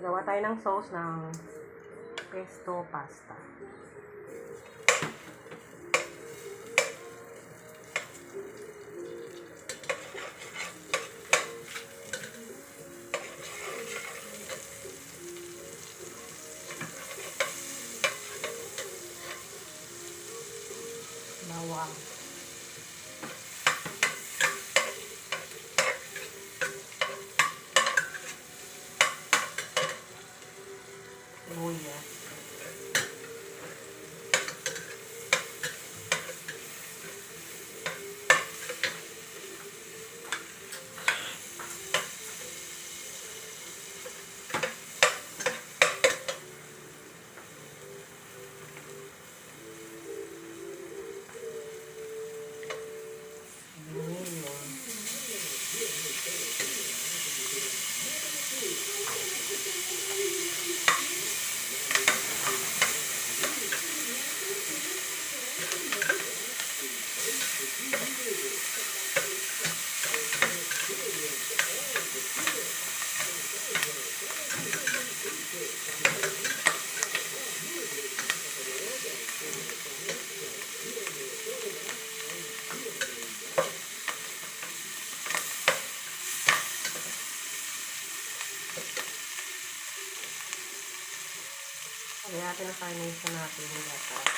Gawa tayo ng sauce ng pesto pasta. Bawang. Sibuyas. Lagyan natin ang carnation natin yung gatas.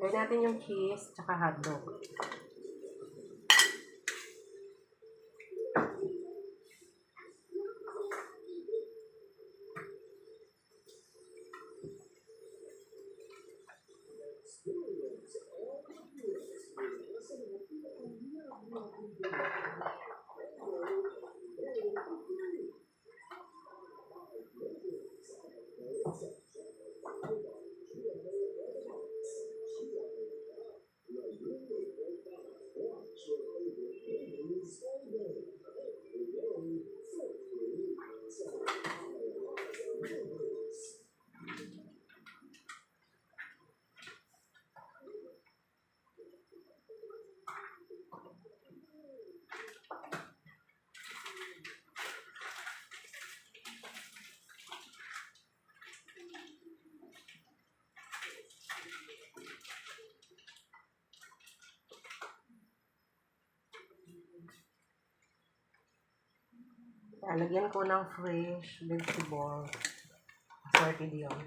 Lagyan natin yung cheese tsaka hotdog. Lagyan ko ng fresh vegetable. Assorted yun.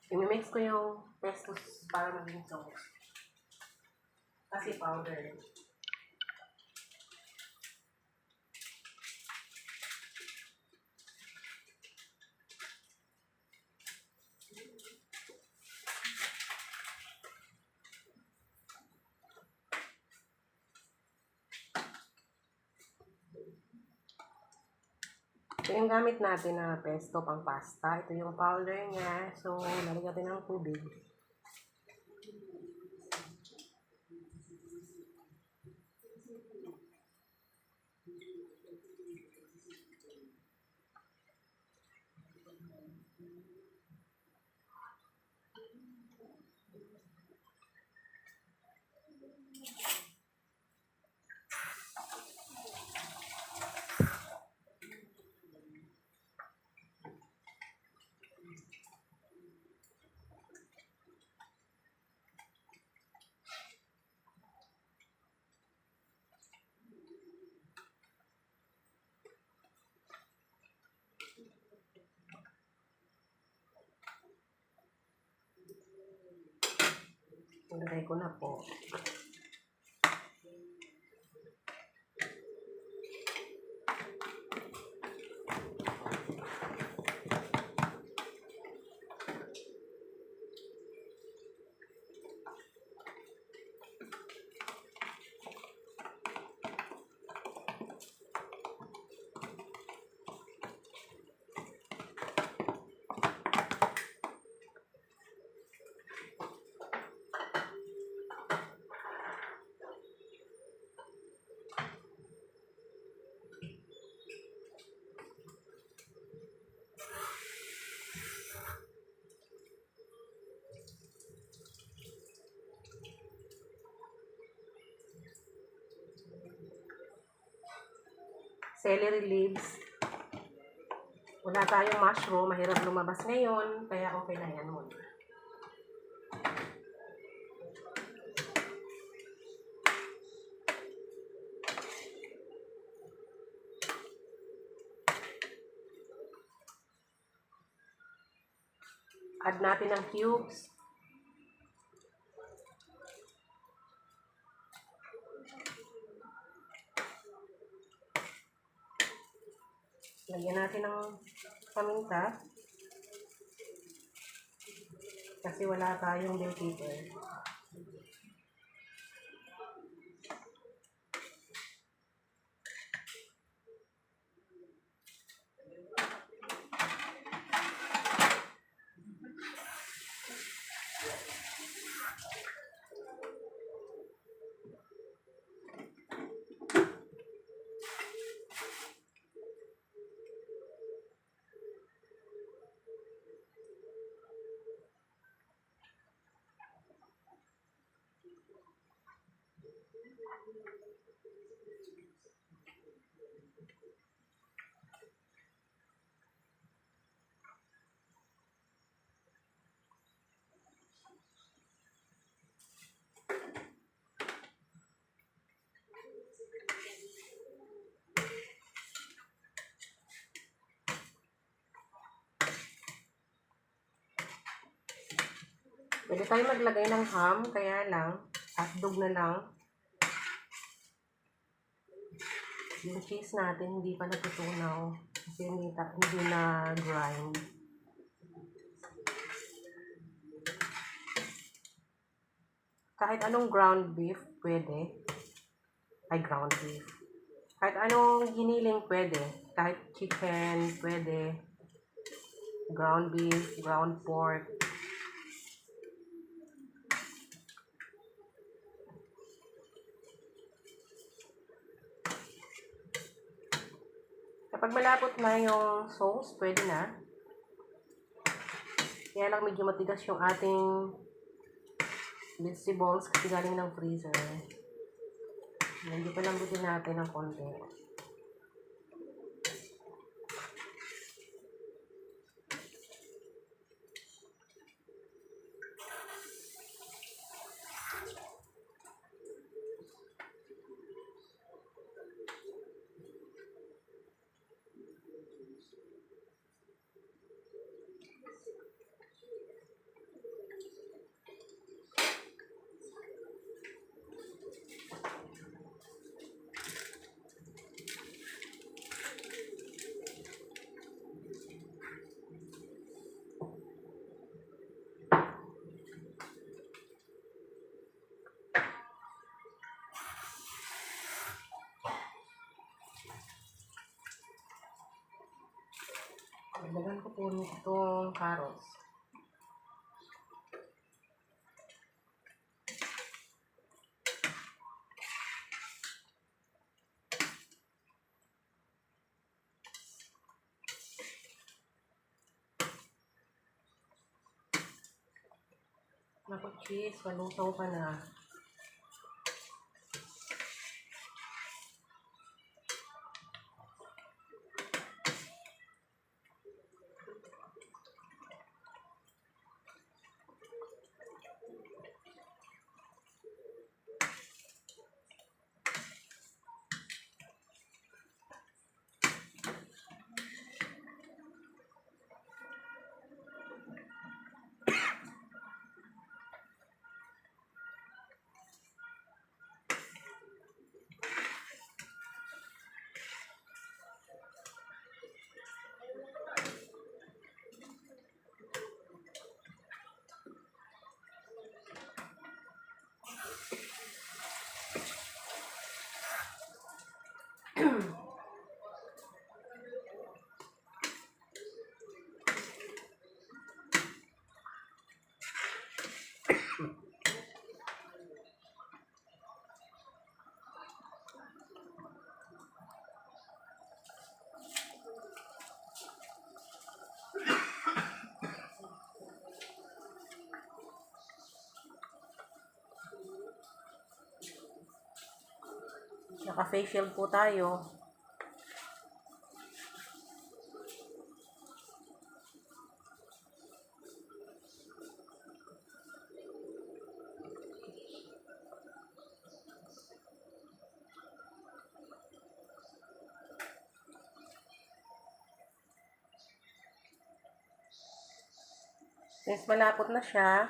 I-mix ko yung pesto para maging sauce. Kasi powder. Ito yung gamit natin na pesto pang pasta. Ito yung powder niya. So, lalagyan natin ng tubig. Ilagay ko na po. Celery leaves. Wala tayong mushroom, mahirap lumabas ngayon, kaya okay na yan muna. Add natin ng cubes. Lagyan natin ng paminta. Kasi wala tayong bell pepper. Pwede tayo maglagay ng ham, kaya lang, hotdog na lang. Yung cheese natin, hindi pa natutunaw. Kasi hindi na grind. Kahit anong ground beef, pwede. Ay, ground beef. Kahit anong giniling, pwede. Kahit chicken, pwede. Ground beef, ground pork. Kapag malapot na yung sauce, pwede na. Kaya lang medyo matigas yung ating vegetables kasi galing ng freezer. Medyo palambutin natin ng konti. Dagdagan ko po itong carrots. Naku, cheese, malusaw ka na. Naka-face shield po tayo. Since malapot na siya,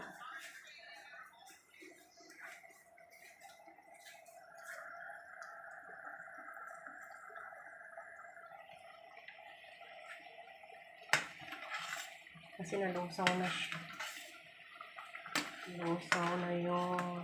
kasi nalusaw na siya. Nalusaw na yung